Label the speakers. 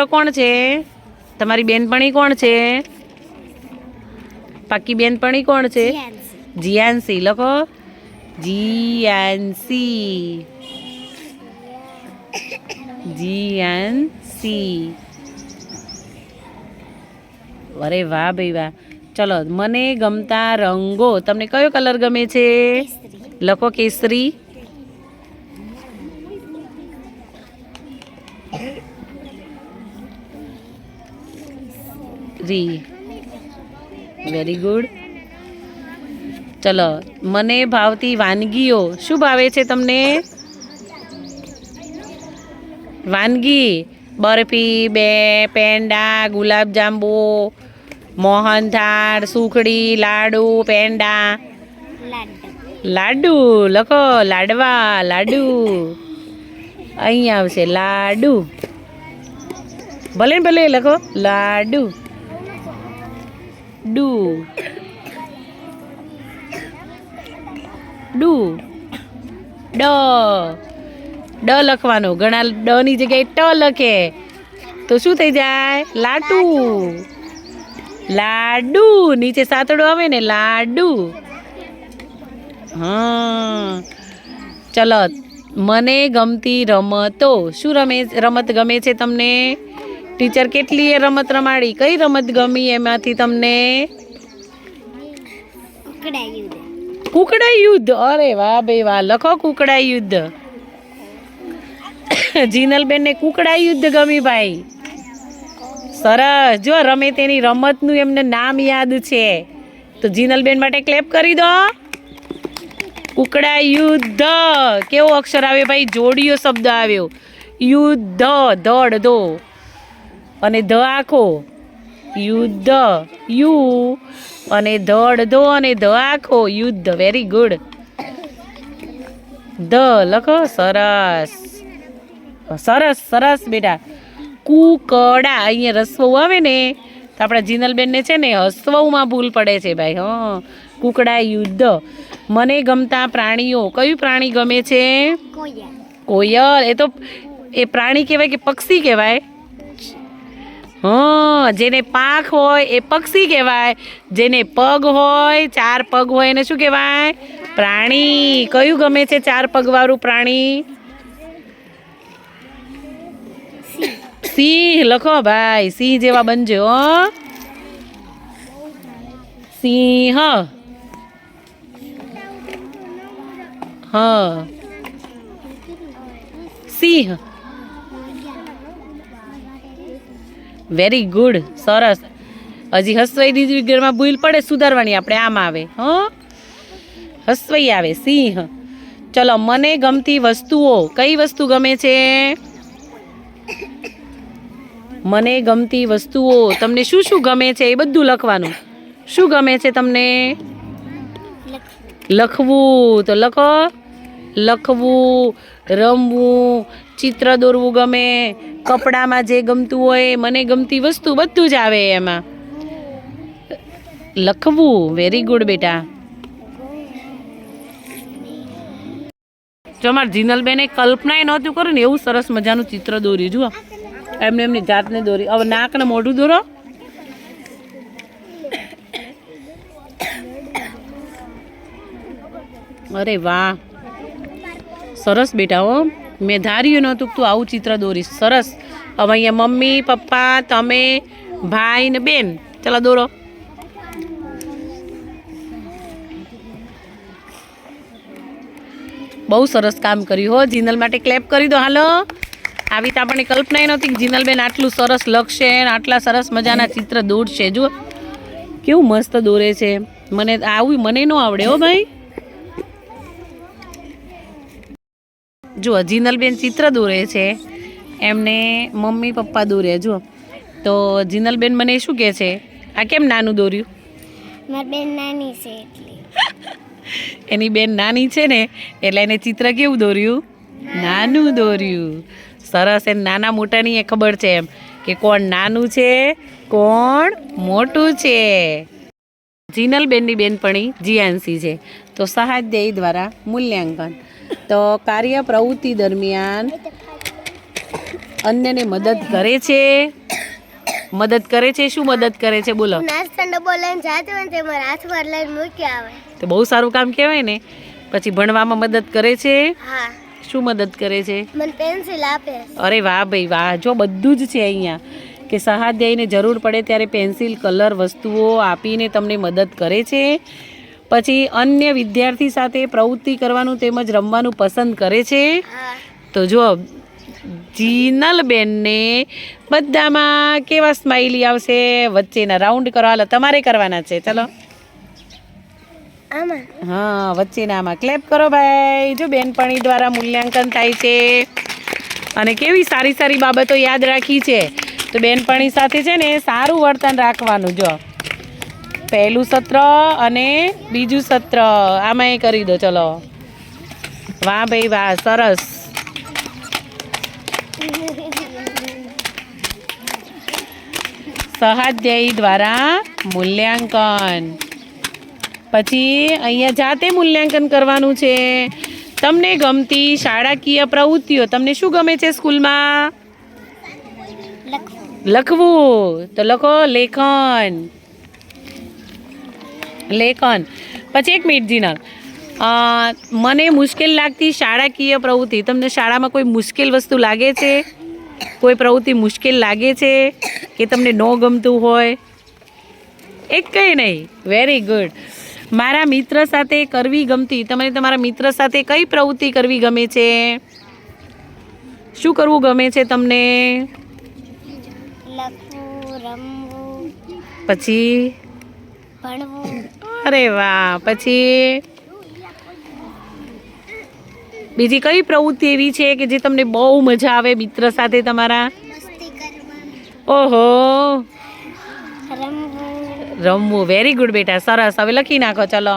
Speaker 1: કોણ છે? તમારી બેનપણી કોણ છે? પાકી બેનપણી કોણ છે? જીયાન્સી. લખો જીયાન્સી. જીયાન્સી. અરે વાહ ભાઈ વાહ. ચલો, મને ગમતા રંગો. તમને કયો કલર ગમે છે? લખો કેસરી. રી. Very good. ચલો, મને ભાવતી વાનગીઓ. શું ભાવે છે તમને? વાનગી બરફી, પેંડા, ગુલાબજાંબુ, મોહનથાળ, સુખડી, લાડુ, પેંડા. લાડુ. લખો લાડવા. લાડુ અહીંયા આવશે. લાડુ. ભલે ભલે લખો લાડુ. ડુ. ડુ. ડ. ડ લખવાનું. ઘણા ડ ની જગ્યાએ ટ લખે તો શું થઈ જાય? લાડુ. લાડુ. નીચે સાતડો આવે ને. લાડુ. હા. ચલો, મને ગમતી રમતો. શું રમત ગમે છે તમને? ટીચર કેટલી રમત રમાડી? કઈ રમત ગમી એમાંથી તમને? કુકડા યુદ્ધ. અરે વાહ ભાઈ વાહ. લખો કુકડા યુદ્ધ. જીનલબેન ને કુકડા યુદ્ધ ગમી ભાઈ. સરસ. જો રમે તેની રમતનું એમને નામ યાદ છે તો જીનલબેન માટે ક્લેપ કરી દો. કુકડા યુદ્ધ. કેવો અક્ષર આવે ભાઈ? જોડિયો શબ્દ આવ્યો. યુદ્ધ. ધડ દો અને ધ આખો. યુદ્ધ. યુ અને ધડ દો અને ધ આખો. યુદ્ધ. Very good. ધ લખો. સરસ સરસ સરસ બેટા. કુકડા. અહીંયા રસવઉ આવે ને તો આપણા જીનલબેન ને છે ને હસવઉમાં ભૂલ પડે છે ભાઈ. હા. કુકડા યુદ્ધ. મને ગમતા પ્રાણીઓ. કયું પ્રાણી ગમે છે? કોયલ. એ તો એ પ્રાણી કહેવાય કે પક્ષી કહેવાય? હા. જેને પાંખ હોય એ પક્ષી કહેવાય. જેને પગ હોય, 4 પગ હોય એને શું કહેવાય? પ્રાણી. કયું ગમે છે 4 પગવાળું પ્રાણી? સિંહ. લખો ભાઈ. સિંહ જેવા બનજો. સિંહ. હા. સિંહ. Very good. સરસ. હજી હસવાઈ દીકરીમાં ભૂલ પડે સુધારવાની. આપણે આમ આવે. હા. હસવાઈ આવે. સિંહ. ચલો, મને ગમતી વસ્તુઓ. કઈ વસ્તુ ગમે છે? મને ગમતી વસ્તુઓ. તમને શું શું ગમે છે એ બધું લખવાનું. શું ગમે છે તમને? લખવું. તો લખો લખવું, રમવું, ચિત્ર દોરવું ગમે, કપડામાં જે ગમતું હોય, મને ગમતી વસ્તુ બધું જ આવે એમાં. લખવું. વેરી ગુડ બેટા. જો અમારા જીનલબેને કલ્પના નહોતું કર્યું ને એવું સરસ મજાનું ચિત્ર દોર્યું. જુઓ એમને એમની જાતને દોરી. હવે નાક ને મોઢું દોરો. અરે વાહ. સરસ બેટા. હો, મેં ધાર્યું નહોતું તું આવું ચિત્ર દોરીશ. સરસ. હવે અહીંયા મમ્મી, પપ્પા, તમે, ભાઈ ને બેન. ચાલો દોરો. બહુ સરસ કામ કર્યું. હો, જીનલ માટે ક્લેપ કરી દો. હાલો. આવી તો આપણને કલ્પના નહોતી કે જીનલબેન આટલું સરસ લખશે ને આટલા સરસ મજાના ચિત્ર દોરશે. જુઓ કેવું મસ્ત દોરે છે. મને આવું મને ન આવડે હો ભાઈ. જુઓ જીનલબેન ચિત્ર દોરે છે. એમને મમ્મી પપ્પા દોરે. જુઓ તો જીનલબેન મને શું કહે છે? આ કેમ નાનું દોર્યું?
Speaker 2: મારી બેન નાની છે એટલે.
Speaker 1: એની બેન નાની છે ને એટલે એને ચિત્ર કેવું દોર્યું? નાનું દોર્યું. સરસ. એને નાના મોટાની એ ખબર છે એમ કે કોણ નાનું છે કોણ મોટું છે. જીનલબેનની બેનપણી જીયાન્સી છે. તો સહાધ્યાયી દ્વારા મૂલ્યાંકન. તો કાર્ય પ્રવૃત્તિ દરમિયાન અન્યને મદદ કરે છે. મદદ કરે છે. શું મદદ કરે છે બોલો?
Speaker 2: નાસ્તા ડબ્બો લઈને જાતો હોય ને તેમાં હાથમાં લઈને મૂકી આવે.
Speaker 1: તો બહુ સારું કામ કહેવાય ને. પછી ભણવામાં મદદ કરે છે.
Speaker 2: હા,
Speaker 1: શું મદદ કરે છે?
Speaker 2: મને પેન્સિલ આપે.
Speaker 1: અરે વાહ ભાઈ વાહ, જો બધું જ છે અહીંયા કે સહાધ્યાયને જરૂર પડે ત્યારે પેન્સિલ કલર વસ્તુઓ આપીને તમને મદદ કરે છે. પછી અન્ય વિદ્યાર્થી સાથે પ્રવૃત્તિ કરવાનું તેમજ રમવાનું પસંદ કરે છે.
Speaker 2: હા,
Speaker 1: તો જો જીનલબેનને બધામાં કેવા સ્માઇલી આવશે? વચ્ચેના રાઉન્ડ કરો. હાલો તમારે કરવાના છે. ચલો
Speaker 2: આમાં
Speaker 1: હા, વચ્ચેનામાં ક્લેપ કરો ભાઈ. જો બેનપણી દ્વારા મૂલ્યાંકન થાય છે અને કેવી સારી સારી બાબતો યાદ રાખી છે. તો બેનપણી સાથે છે ને સારું વર્તન રાખવાનું. જો પહેલું સત્ર અને બીજું સત્ર આમાં એ કરી દો. ચલો વાહ ભાઈ વાહ, સરસ. સહાધ્યાયી દ્વારા મૂલ્યાંકન. પછી અહીંયા જાતે મૂલ્યાંકન કરવાનું છે. તમને ગમતી શાળાકીય પ્રવૃત્તિઓ. તમને શું ગમે છે સ્કૂલમાં? લખવું. તો લખો લેખન. લેખન. પછી એક મિનિટ જીનલ, મને મુશ્કેલ લાગતી શાળાકીય પ્રવૃત્તિ. તમને શાળામાં કોઈ મુશ્કેલ વસ્તુ લાગે છે? કોઈ પ્રવૃત્તિ મુશ્કેલ લાગે છે કે તમને ન ગમતું હોય? એક કંઈ નહીં. Very good. મારા મિત્ર સાથે કરવી ગમતી. તમને તમારા મિત્ર સાથે કઈ પ્રવૃત્તિ કરવી ગમે છે? શું કરવું ગમે છે તમને?
Speaker 2: લખવું, રમવું,
Speaker 1: પછી
Speaker 2: ભણવું.
Speaker 1: અરે વાહ. પછી બીજી કઈ પ્રવૃત્તિ એવી છે કે જે તમને બહુ મજા આવે મિત્ર સાથે તમારા?
Speaker 2: મસ્તી કરવાની.
Speaker 1: ઓહો,
Speaker 2: રમવું.
Speaker 1: રમવું. વેરી ગુડ બેટા, સરસ. હવે લખી નાખો. ચલો